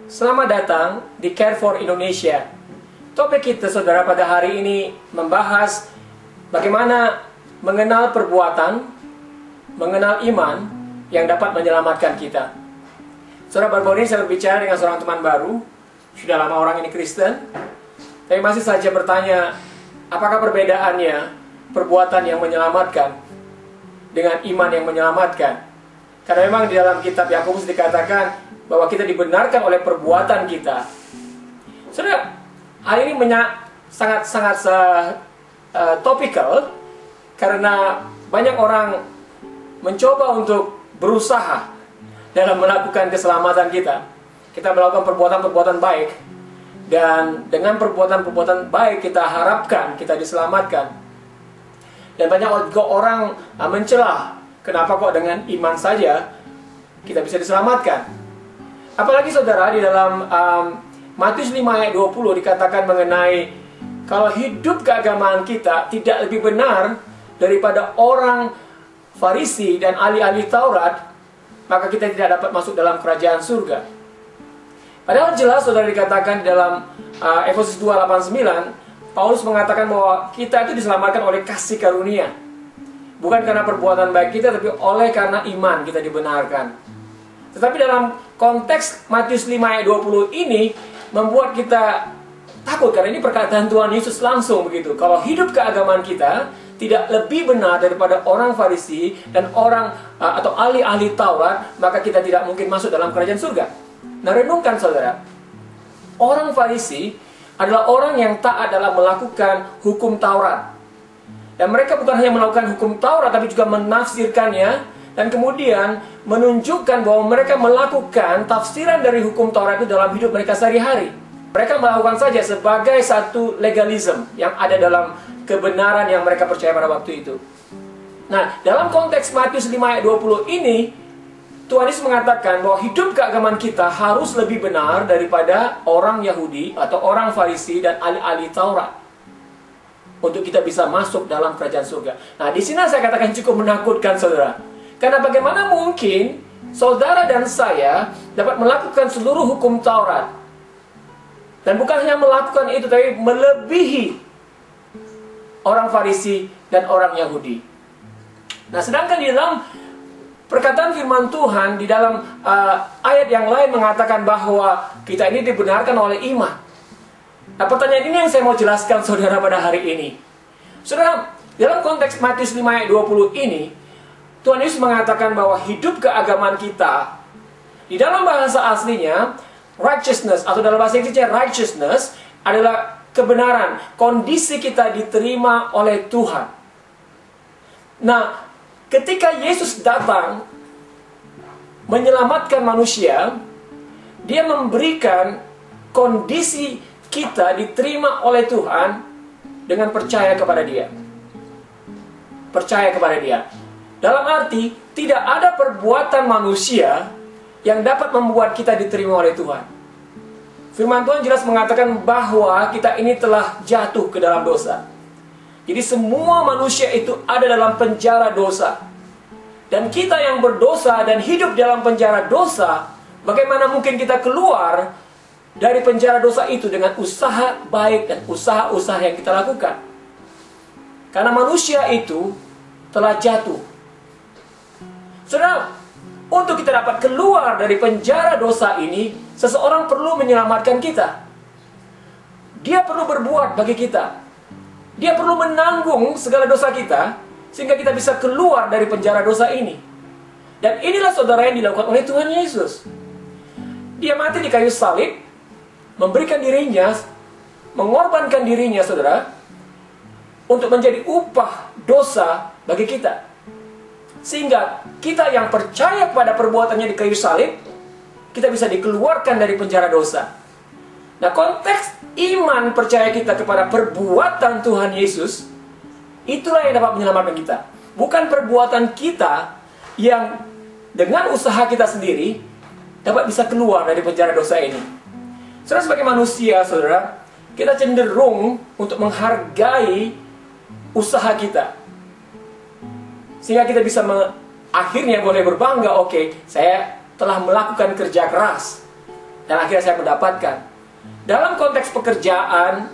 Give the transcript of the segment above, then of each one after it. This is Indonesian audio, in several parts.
Selamat datang di Care for Indonesia. Topik kita, saudara, pada hari ini membahas bagaimana mengenal perbuatan, mengenal iman yang dapat menyelamatkan kita. Saudara, baru-baru ini saya berbicara dengan seorang teman baru. Sudah lama orang ini Kristen, tapi masih saja bertanya, apakah perbedaannya perbuatan yang menyelamatkan dengan iman yang menyelamatkan? Karena memang di dalam kitab Yakobus dikatakan bahwa kita dibenarkan oleh perbuatan kita. Saudara, hal ini sangat topikal karena banyak orang mencoba untuk berusaha dalam melakukan keselamatan kita. Kita melakukan perbuatan-perbuatan baik, dan dengan perbuatan-perbuatan baik kita harapkan kita diselamatkan. Dan banyak juga orang mencela, kenapa kok dengan iman saja kita bisa diselamatkan? Apalagi saudara, di dalam Matius 5 ayat 20 dikatakan mengenai kalau hidup keagamaan kita tidak lebih benar daripada orang Farisi dan ahli-ahli Taurat, maka kita tidak dapat masuk dalam kerajaan surga. Padahal jelas saudara dikatakan di dalam Efesus 2:8-9, Paulus mengatakan bahwa kita itu diselamatkan oleh kasih karunia. Bukan karena perbuatan baik kita, tapi oleh karena iman kita dibenarkan. Tetapi dalam konteks Matius 5 ayat 20 ini membuat kita takut, karena ini perkataan Tuhan Yesus langsung begitu. Kalau hidup keagamaan kita tidak lebih benar daripada orang Farisi dan orang atau ahli-ahli Taurat, maka kita tidak mungkin masuk dalam kerajaan surga. Nah, renungkan saudara, orang Farisi adalah orang yang taat dalam melakukan hukum Taurat. Dan mereka bukan hanya melakukan hukum Taurat, tapi juga menafsirkannya, dan kemudian menunjukkan bahwa mereka melakukan tafsiran dari hukum Taurat itu dalam hidup mereka sehari-hari. Mereka melakukan saja sebagai satu legalisme yang ada dalam kebenaran yang mereka percaya pada waktu itu. Nah, dalam konteks Matius 5 ayat 20 ini, Tuhan Yesus mengatakan bahwa hidup keagamaan kita harus lebih benar daripada orang Yahudi atau orang Farisi dan ahli-ahli Taurat, untuk kita bisa masuk dalam kerajaan surga. Nah, di sini saya katakan cukup menakutkan saudara. Karena bagaimana mungkin saudara dan saya dapat melakukan seluruh hukum Taurat, dan bukan hanya melakukan itu, tapi melebihi orang Farisi dan orang Yahudi. Nah, sedangkan di dalam perkataan firman Tuhan, di dalam ayat yang lain mengatakan bahwa kita ini dibenarkan oleh iman. Nah, pertanyaan ini yang saya mau jelaskan saudara pada hari ini. Saudara, dalam konteks Matius 5 ayat 20 ini, Tuhan Yesus mengatakan bahwa hidup keagamaan kita, di dalam bahasa aslinya, righteousness, atau dalam bahasa Inggrisnya righteousness, adalah kebenaran, kondisi kita diterima oleh Tuhan. Nah, ketika Yesus datang menyelamatkan manusia, Dia memberikan kondisi kita diterima oleh Tuhan dengan percaya kepada Dia. Percaya kepada Dia. Dalam arti, tidak ada perbuatan manusia yang dapat membuat kita diterima oleh Tuhan. Firman Tuhan jelas mengatakan bahwa kita ini telah jatuh ke dalam dosa. Jadi semua manusia itu ada dalam penjara dosa. Dan kita yang berdosa dan hidup dalam penjara dosa, bagaimana mungkin kita keluar dari penjara dosa itu dengan usaha baik dan usaha-usaha yang kita lakukan? Karena manusia itu telah jatuh. Saudara, untuk kita dapat keluar dari penjara dosa ini, seseorang perlu menyelamatkan kita. Dia perlu berbuat bagi kita. Dia perlu menanggung segala dosa kita, sehingga kita bisa keluar dari penjara dosa ini. Dan inilah saudara yang dilakukan oleh Tuhan Yesus. Dia mati di kayu salib, memberikan dirinya, mengorbankan dirinya saudara, untuk menjadi upah dosa bagi kita. Sehingga kita yang percaya pada perbuatannya di kayu salib, kita bisa dikeluarkan dari penjara dosa. Nah, konteks iman percaya kita kepada perbuatan Tuhan Yesus, itulah yang dapat menyelamatkan kita. Bukan perbuatan kita yang dengan usaha kita sendiri dapat bisa keluar dari penjara dosa ini. Saudara, sebagai manusia, saudara, kita cenderung untuk menghargai usaha kita. Sehingga kita bisa akhirnya boleh berbangga, oke, saya telah melakukan kerja keras. dan akhirnya saya mendapatkan. Dalam konteks pekerjaan,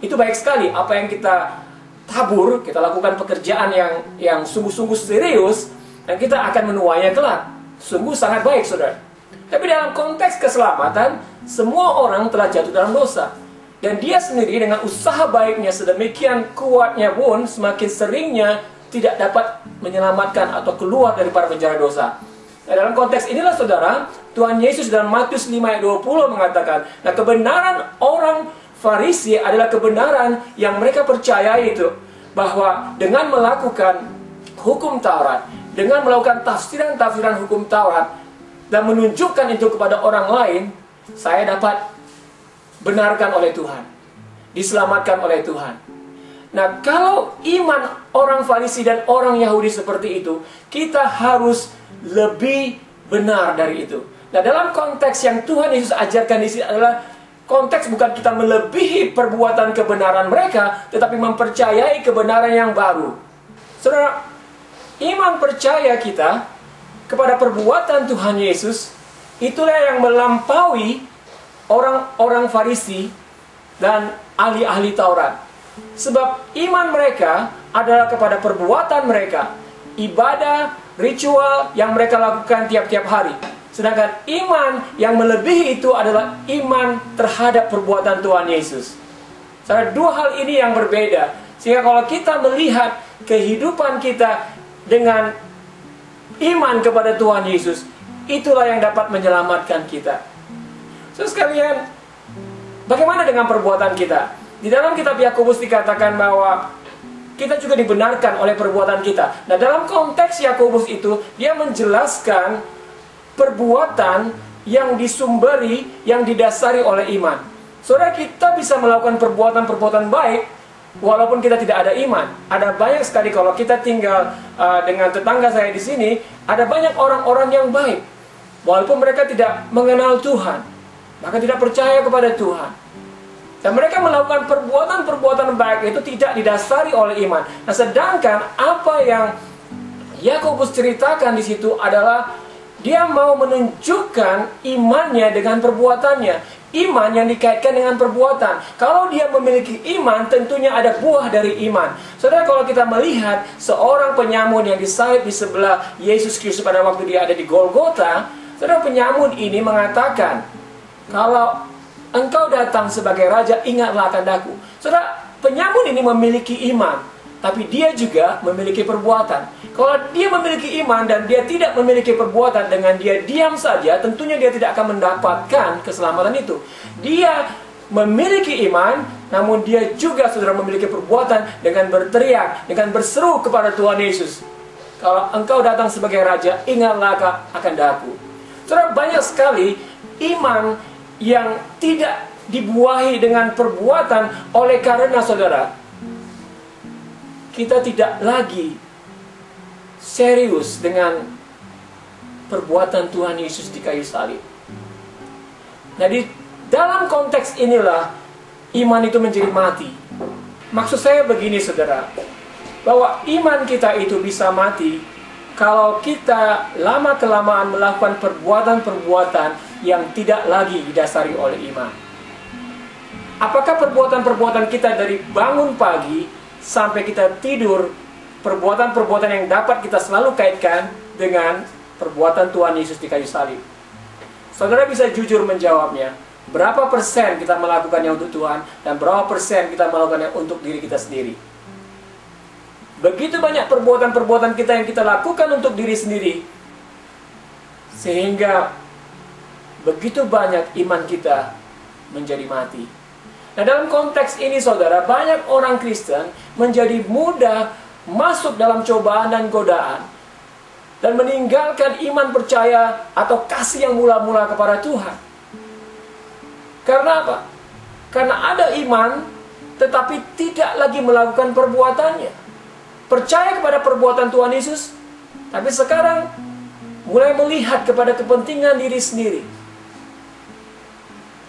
itu baik sekali. Apa yang kita tabur, kita lakukan pekerjaan yang sungguh-sungguh serius, dan kita akan menuainya kelak. Sungguh sangat baik, saudara. Tapi dalam konteks keselamatan, semua orang telah jatuh dalam dosa. Dan dia sendiri dengan usaha baiknya sedemikian kuatnya pun, semakin seringnya tidak dapat menyelamatkan atau keluar dari para penjara dosa. Nah, dalam konteks inilah, saudara, Tuhan Yesus dalam Matius 5 ayat 20 mengatakan, nah, kebenaran orang Farisi adalah kebenaran yang mereka percayai itu, bahwa dengan melakukan hukum Taurat, dengan melakukan tafsiran-tafsiran hukum Taurat, dan menunjukkan itu kepada orang lain, saya dapat benarkan oleh Tuhan, diselamatkan oleh Tuhan. Nah, kalau iman orang Farisi dan orang Yahudi seperti itu, kita harus lebih benar dari itu. Nah, dalam konteks yang Tuhan Yesus ajarkan di sini adalah konteks bukan kita melebihi perbuatan kebenaran mereka, tetapi mempercayai kebenaran yang baru. Saudara, iman percaya kita kepada perbuatan Tuhan Yesus, itulah yang melampaui orang-orang Farisi dan ahli-ahli Taurat. Sebab iman mereka adalah kepada perbuatan mereka, ibadah, ritual yang mereka lakukan tiap-tiap hari. Sedangkan iman yang melebihi itu adalah iman terhadap perbuatan Tuhan Yesus. Dua hal ini yang berbeda. Sehingga kalau kita melihat kehidupan kita dengan iman kepada Tuhan Yesus, itulah yang dapat menyelamatkan kita. Sekalian, bagaimana dengan perbuatan kita? Di dalam kitab Yakobus dikatakan bahwa kita juga dibenarkan oleh perbuatan kita. Nah, dalam konteks Yakobus itu, dia menjelaskan perbuatan yang disumberi, yang didasari oleh iman. Saudara, kita bisa melakukan perbuatan-perbuatan baik walaupun kita tidak ada iman. Ada banyak sekali, kalau kita tinggal dengan tetangga saya di sini, ada banyak orang-orang yang baik walaupun mereka tidak mengenal Tuhan, maka tidak percaya kepada Tuhan. Dan mereka melakukan perbuatan-perbuatan baik itu tidak didasari oleh iman. Nah, sedangkan apa yang Yakobus ceritakan di situ adalah dia mau menunjukkan imannya dengan perbuatannya. Iman yang dikaitkan dengan perbuatan. Kalau dia memiliki iman, tentunya ada buah dari iman. Saudara, kalau kita melihat seorang penyamun yang disalib di sebelah Yesus Kristus pada waktu dia ada di Golgota, saudara, penyamun ini mengatakan, kalau engkau datang sebagai raja, ingatlah akan daku. Saudara, penyamun ini memiliki iman, tapi dia juga memiliki perbuatan. Kalau dia memiliki iman dan dia tidak memiliki perbuatan, dengan dia diam saja, tentunya dia tidak akan mendapatkan keselamatan itu. Dia memiliki iman, namun dia juga, saudara, memiliki perbuatan dengan berteriak, dengan berseru kepada Tuhan Yesus. Kalau engkau datang sebagai raja, ingatlah akan daku. Saudara, banyak sekali iman yang tidak dibuahi dengan perbuatan, oleh karena, saudara, kita tidak lagi serius dengan perbuatan Tuhan Yesus di kayu salib. Nah, di dalam konteks inilah iman itu menjadi mati. Maksud saya begini, saudara, bahwa iman kita itu bisa mati kalau kita lama-kelamaan melakukan perbuatan-perbuatan yang tidak lagi didasari oleh iman. Apakah perbuatan-perbuatan kita dari bangun pagi sampai kita tidur, perbuatan-perbuatan yang dapat kita selalu kaitkan dengan perbuatan Tuhan Yesus di kayu salib? Saudara bisa jujur menjawabnya. Berapa persen kita melakukannya untuk Tuhan, dan berapa persen kita melakukannya untuk diri kita sendiri? Begitu banyak perbuatan-perbuatan kita yang kita lakukan untuk diri sendiri, sehingga begitu banyak iman kita menjadi mati. Nah, dalam konteks ini, saudara, banyak orang Kristen menjadi mudah masuk dalam cobaan dan godaan, dan meninggalkan iman percaya atau kasih yang mula-mula kepada Tuhan. Karena apa? Karena ada iman, tetapi tidak lagi melakukan perbuatannya. Percaya kepada perbuatan Tuhan Yesus, tapi sekarang mulai melihat kepada kepentingan diri sendiri,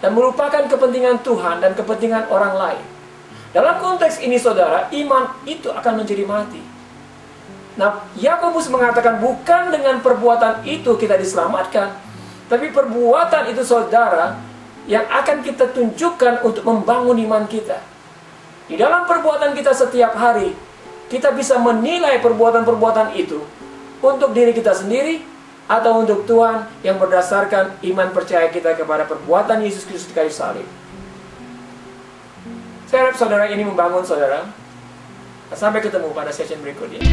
dan melupakan kepentingan Tuhan dan kepentingan orang lain. Dalam konteks ini, saudara, iman itu akan menjadi mati. Nah, Yakobus mengatakan bukan dengan perbuatan itu kita diselamatkan, Tapi perbuatan itu saudara yang akan kita tunjukkan untuk membangun iman kita. Di dalam perbuatan kita setiap hari, kita bisa menilai perbuatan-perbuatan itu untuk diri kita sendiri atau untuk Tuhan yang berdasarkan iman percaya kita kepada perbuatan Yesus Kristus di kayu salib. Saya harap saudara ini membangun saudara. Sampai ketemu pada session berikutnya.